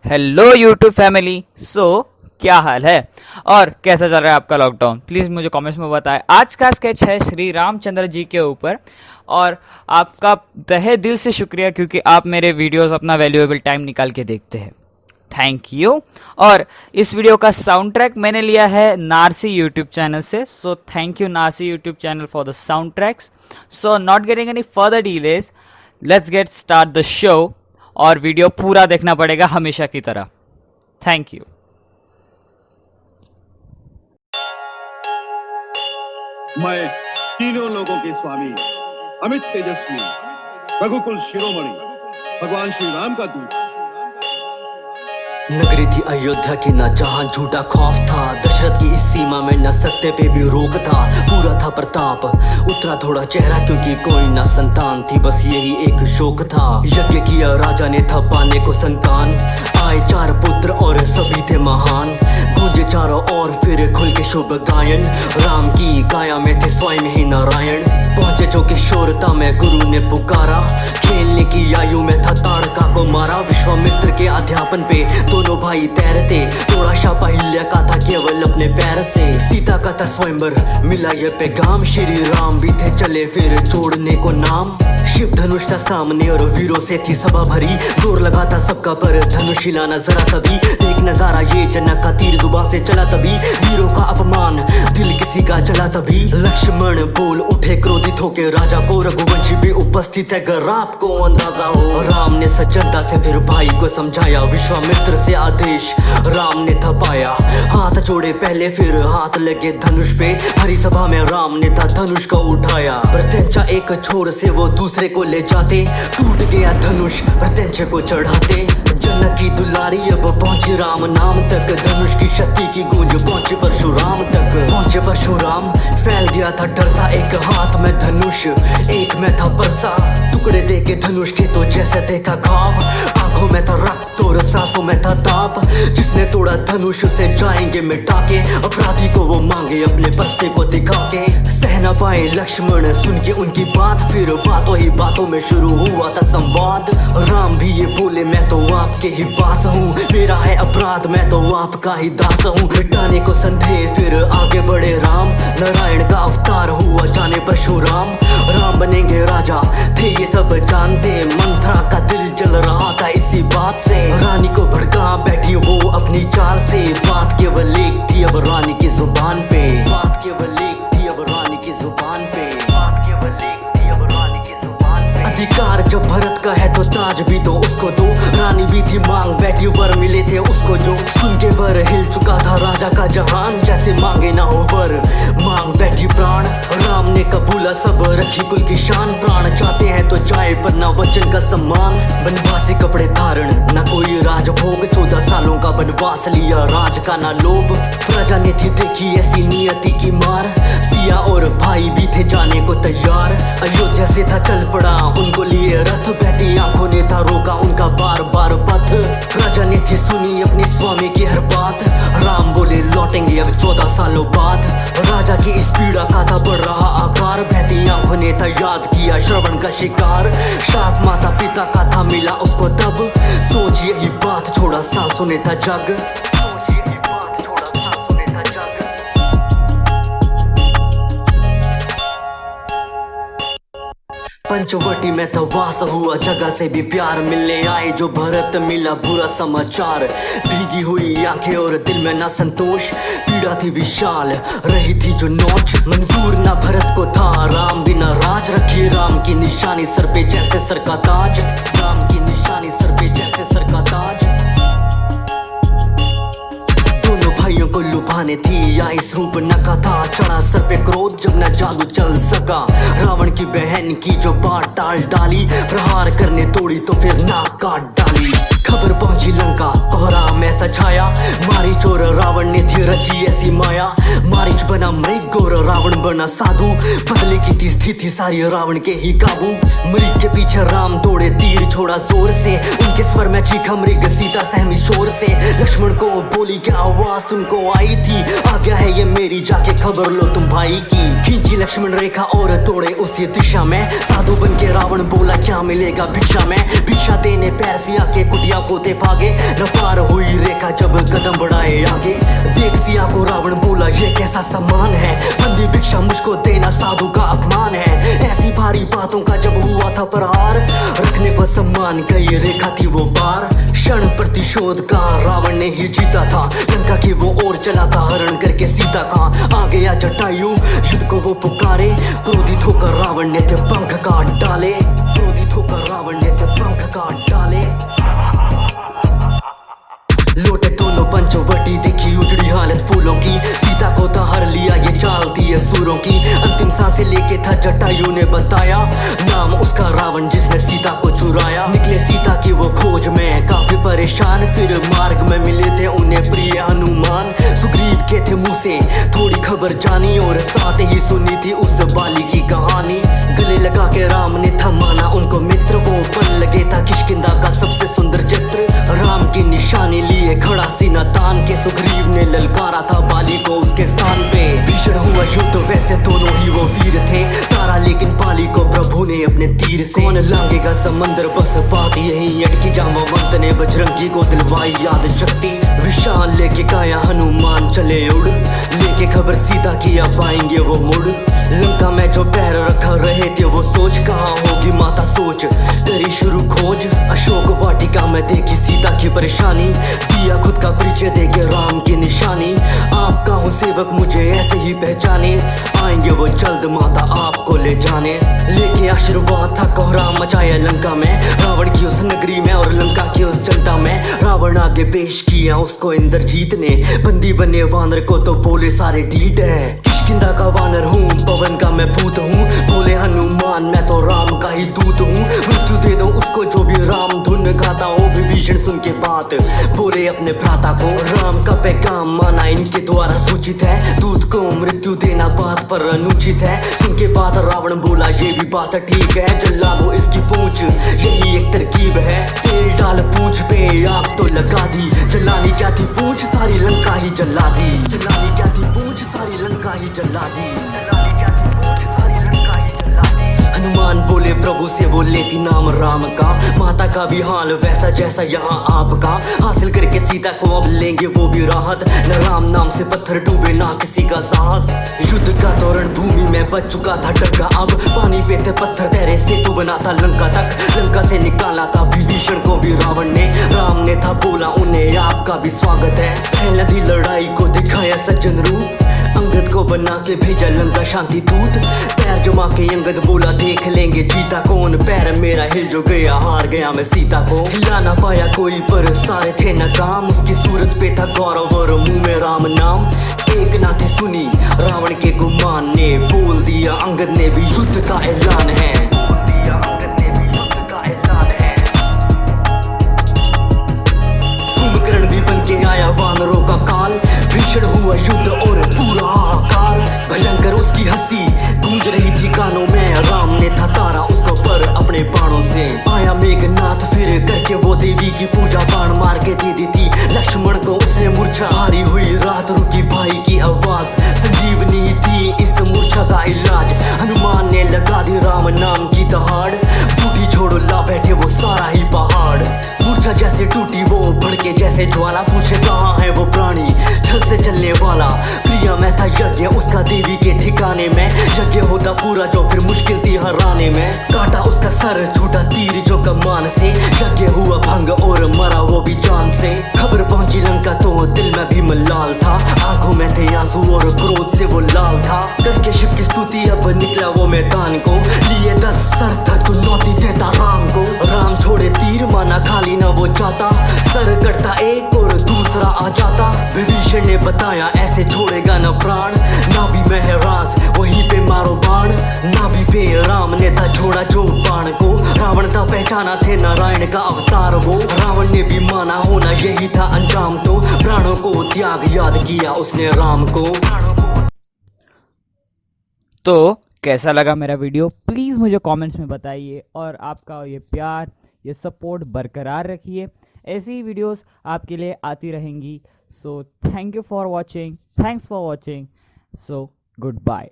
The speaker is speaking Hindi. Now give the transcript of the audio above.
Hello YouTube family. क्या हाल है और कैसा चल रहा है आपका लॉकडाउन? प्लीज़ मुझे कमेंट्स में बताएं। आज का स्केच है श्री रामचंद्र जी के ऊपर और आपका तहे दिल से शुक्रिया क्योंकि आप मेरे वीडियोस अपना वैल्यूएबल टाइम निकाल के देखते हैं। Thank you. और इस वीडियो का साउंड ट्रैक मैंने लिया है नारसी यूट्यूब चैनल से। सो थैंक यू नारसी YouTube channel for the sound tracks. So not getting any further delays, let's get start the show. और वीडियो पूरा देखना पड़ेगा हमेशा की तरह। Thank you. मैं तीनों लोगों के स्वामी, अमित तेजस्वी, रघुकुल शिरोमणि, भगवान श्री राम का दूत। नगरी थी अयोध्या की न जहां झूठा खौफ था, दशरथ की इस सीमा में न सत्य पे भी रोक था। पूरा था प्रताप, उतरा थोड़ा चेहरा क्योंकि कोई ना संतान थी, बस यही एक शोक था। यज्ञ किया राजा ने था पाने को संतान, आए 4 पुत्र और सभी थे महान। गूंजे चारों ओर फिर खुल के शुभ गायन, राम की काया में थे स्वयं ही नारायण। पहुंचे जो किशोरता में गुरु ने पुकारा, खेलने की आयु में था ताड़का को मारा। विश्वामित्र के अध्यापन पे दोनों भाई तैरते, तोड़ा शापा हिल्या का था केवल अपने पैर से। सीता का था स्वयंवर, मिला ये पैगाम, श्री राम भी थे चले फिर छोड़ने को नाम। शिव धनुष था सामने और वीरों से थी सभा भरी, जोर लगा था सबका पर धनुष हिलाना जरा सभी। देख नजारा ये जनक का तीर जुबान से चला तभी, वीरों का अपमान दिल किसी का चला तभी। लक्ष्मण बोल उठे क्रोधित होके राजा को, रघुवंशी भी उपस्थित है अगर आपको अंदाजा हो। राम ने सज्जनता से फिर भाई को समझाया, विश्वामित्र से आदेश राम ने थपाया। हाथ जोड़े पहले फिर हाथ लगे धनुष पे, हरी सभा में राम ने था धनुष को उठाया। प्रत्यंचा एक छोर से वो दूसरे को ले जाते, टूट गया धनुष प्रत्यंचा को चढ़ाते। जनक की दुलारी अब पहुंची राम नाम तक, धनुष की शक्ति की गूंज पहुंचे परशुराम तक। पहुंचे परशुराम, फैल गया था डर सा, एक हाथ में धनुष एक में था परसा। टुकड़े दे के धनुष के तो जैसे देखा घाव, आंखों में था रक्त और सांसों में था ताप। जिसने तोड़ा धनुष उसे जाएंगे मिटा के, अपराधी को वो मांगे अपने परसे को दिखा के। सह न पाए लक्ष्मण सुन के उनकी बात, फिर बातों ही बातों में शुरू हुआ था संवाद। राम भी ये बोले मैं तो आपके ही पास हूँ, मेरा है अपराध मैं तो आपका ही दास हूँ। मिटाने को संदेह फिर आगे बढ़े राम, नारायण का अवतार हुआ जाने परशुराम। राम बनेंगे राजा थे ये सब जानते, मंथरा का दिल जल रहा था इसी बात से। रानी को भड़का बैठी वो अपनी चाल से, बात केवल एक थी अब रानी की जुबान पे। बात केवल एक थी अब रानी की जुबान पे। बात केवल एक थी अब रानी की जुबान पे। अधिकार जब भरत का है तो ताज भी दो उसको दो, रानी भी थी मांग बैठी वर मिले थे उसको जो। सुन के वर हिल चुका था राजा का जहान, जैसे मांगे ना हो वर मांग बैठी प्राण। राम ने कबूला सब रखी कुल की शान, प्राण चाहते हैं तो जाए पर ना वचन का सम्मान। बनवासी कपड़े धारण ना कोई राजभोग, 14 सालों का बनवास लिया राज का ना लोभ। प्रजा ने थी देखी ऐसी नियति की मार, सिया और भाई भी थे जाने को तैयार। अयोध्या से था चल पड़ा उनको लिए रथ, बहती आंखों ने था रोका उनका बार बार पथ। प्रजा ने थी सुनी अपनी स्वामी की हर बात, राम बोले लौटेंगे अब 14 सालों बाद। राजा की इस पीड़ा का था बढ़ रहा आकार, बहती आंखों ने था याद किया श्रवण का शिकार। शाप माता पिता का था मिला उसको तब, सोच यही बात छोड़ा सांसों ने था जग। पंचवटी में तो वास हुआ, जगह से भी प्यार मिलने आए जो भरत मिला बुरा समाचार। भीगी हुई आंखें और दिल में ना संतोष, पीड़ा थी विशाल रही थी जो नोच। मंजूर ना भरत को था राम बिना राज, रखी राम की निशानी सर पे जैसे सर का ताज। राम की निशानी सर पे जैसे सर का ताज। भाइयों को लुभाने थी या इस रूप नका था, चढ़ा सर पे क्रोध जब न जादू चल सका। रावण की बहन की जो बात टाल डाली, प्रहार करने तोड़ी तो फिर नाक काट डाली। खबर पहुंची लंका कोहराम ऐसा छाया, मारी चोर रावण ने थी रची ऐसी माया। मारीच बना मृग और रावण बना साधु, बदले की थी स्थिति सारी रावण के ही काबू। मृग के पीछे राम दौड़े तीर छोड़ा जोर से, उनके स्वर में चीखा मृग सीता सहमी शोर से। लक्ष्मण को बोली क्या आवाज तुमको आई थी, आ गया है ये मेरी जाके खबर लो तुम भाई की। खींची लक्ष्मण रेखा और दौड़े उसी दिशा में, साधु बन के रावण बोला क्या मिलेगा भिक्षा में। भिक्षा देने पैर सिया के कुटिया को दे भागे, न पार हुई रेखा जब कदम बढ़ाए आगे। देख सिया को रावण बोला ये कैसा सम्मान है, बंदी भिक्षा मुझको देना साधु का अपमान है। ऐसी भारी बातों का जब हुआ था प्रहार, रखने को सम्मान गई रेखा थी वो पार। क्षण प्रतिशोध का रावण ने ही जीता था, लंका की वो ओर चला था हरण करके सीता का। आ गया जटायु युद्ध को वो पुकारे, क्रोधित होकर रावण ने थे पंख काट डाले। क्रोधित होकर रावण ने थे पंख काट डाले। लौटे दोनों पंचवटी, देखी उजड़ी हालत फूलों की। सीता को था हर लिया ये चाल थी ये सूरों की। अंतिम सांसें लेके था जटायु ने बताया, नाम उसका रावण जिसने सीता को चुराया। निकले सीता की वो खोज में काफी परेशान, फिर मार्ग में मिले थे उन्हें प्रिय हनुमान। सुग्रीव के थे मुंह से थोड़ी खबर जानी, और साथ ही सुनी थी उस बाली की कहानी। गले लगा के राम ने था माना उनको मित्र, वो पल लगे था किष्किंधा का सबसे सुंदर चित्र। राम की निशानी लिए खड़ा सीना तान के, सुग्रीव ने ललकारा था बाली को उसके स्थान पे। भीषण हुआ युद्ध वैसे दोनों ही वो वीर थे, तारा लेकिन पाली को प्रभु ने अपने तीर से। कौन लांगेगा समंदर बस बात यही अटकी, जांबवंत ने बजरंगी को दिलवाई याद शक्ति। विशाल लेके काया हनुमान चले उड़, लेके खबर सीता की अब आएंगे वो मुड़। लंका में जो पैर रखा रहे थे वो सोच, कहाँ होगी माता सोच करी शुरू खोज। अशोक वाटिका में देखी सीता की परेशानी, दिया खुद का परिचय देके राम की निशानी। आपका हूँ सेवक मुझे ऐसे ही पहचाने, आएंगे वो जल्द माता आपको ले जाने। लेके आशीर्वाद था कोहरा मचाया लंका में, रावण की उस नगरी में और लंका की उस जनता में। रावण आगे पेश किया उसको इंद्रजीत ने, बंदी बने वानर को तो बोले सारे ढीठ है। किष्किंधा का वानर हूँ, पवन का मैं भूत हूँ, बोले हनुमान मैं तो राम का ही दूत हूँ। मृत्यु दे दो उसको जो भी राम धुन गाता हो। विभीषण सुन के बात बोले अपने भ्राता को, राम का पैगाम माना इनके द्वारा सूचित है। दूत को मृत्यु देना बात पर अनुचित है। सुन के बात रावण बोला ये भी बात ठीक है, जला दो इसकी पूंछ यही एक तरकीब है। तेल डाल पूंछ पे आग तो लगा दी, जलानी क्या थी पूंछ सारी लंका ही जला दी। जलानी क्या थी पूंछ सारी लंका ही जला दी। हनुमान बोले प्रभु से वो लेती नाम राम का, माता का भी हाल वैसा जैसा यहाँ आपका। हासिल करके सीता को अब लेंगे वो भी राहत, न राम नाम से पत्थर डूबे ना किसी का साहस। युद्ध का तोरण भूमि में बच चुका था डंगा, अब पानी पे थे पत्थर तेरे सेतु बना था लंका तक। लंका से निकाला था विभीषण को भी रावण ने, राम ने था बोला उन्हें आपका भी स्वागत है। पहले दी लड़ाई को दिखाया सज्जन रूप, अंगद को बना के भेजा लंका शांति दूत। पैर जमा के अंगद बोला देख लेंगे जीता कौन, पैर मेरा हिल जो गया हार गया मैं सीता को। हिला ना पाया कोई पर सारे थे नाकाम, उसकी सूरत पे था गौरव और मुंह में राम नाम। एक ना थी सुनी रावण के गुमान ने, बोल दिया अंगद ने भी युद्ध का ऐलान है। कुंभकर्ण भी बन के आया वानरों का काल, भीषण हुआ युद्ध और पूरा हाहाकार। भयंकर उसकी हंसी गूंज रही थी कानों में, राम ने था तारा उसको पर अपने बाणों से। आया मेघनाथ फिर करके वो देवी की पूजा, बाण मार के दे दी थी लक्ष्मण को उसने मूर्छा। हारी हुई रात रुकी भाई की आवाज, संजीवनी थी इस मूर्छा का इलाज। हनुमान ने लगा दी राम नाम की दहाड़, बूढ़ी छोड़ो ला बैठे वो सारा ही पहाड़। मूर्छा जैसे टूटी वो भड़के जैसे ज्वाला, पूछे कहाँ है वो प्राणी छल से चलने वाला। प्रिया में था यज्ञ उसका देवी के ठिकाने में, यज्ञ होता पूरा जो फिर मुश्किल थी हराने में। काटा उसका सर छूटा तीर जो कमान से, यज्ञ हुआ भंग और मरा वो भी जान से। खबर पहुंची लंका तो दिल में भी मलाल था, आंखों में थे आंसू और क्रोध से वो लाल था। करके शिव की स्तुति अब निकला वो मैदान को, लिए 10 सर था चुनौती देता राम को। राम छोड़े तीर माना खाली न वो चाहता, सर कटता एक और दूसरा आ जाता। विभीषण ने बताया ऐसे छोड़ेगा न प्राण, ना भी महराज वहीं पे मारो बाण। ना भी पे राम ने था छोड़ा जो बाण को, रावण था पहचाना थे नारायण का अवतार वो। रावण ने भी माना होना यही था अंजाम, तो प्राणों को त्याग याद किया उसने राम को। तो कैसा लगा मेरा वीडियो प्लीज़ मुझे कमेंट्स में बताइए, और आपका ये प्यार ये सपोर्ट बरकरार रखिए। ऐसी ही वीडियोस आपके लिए आती रहेंगी। So thank you for watching, thanks for watching. So good bye.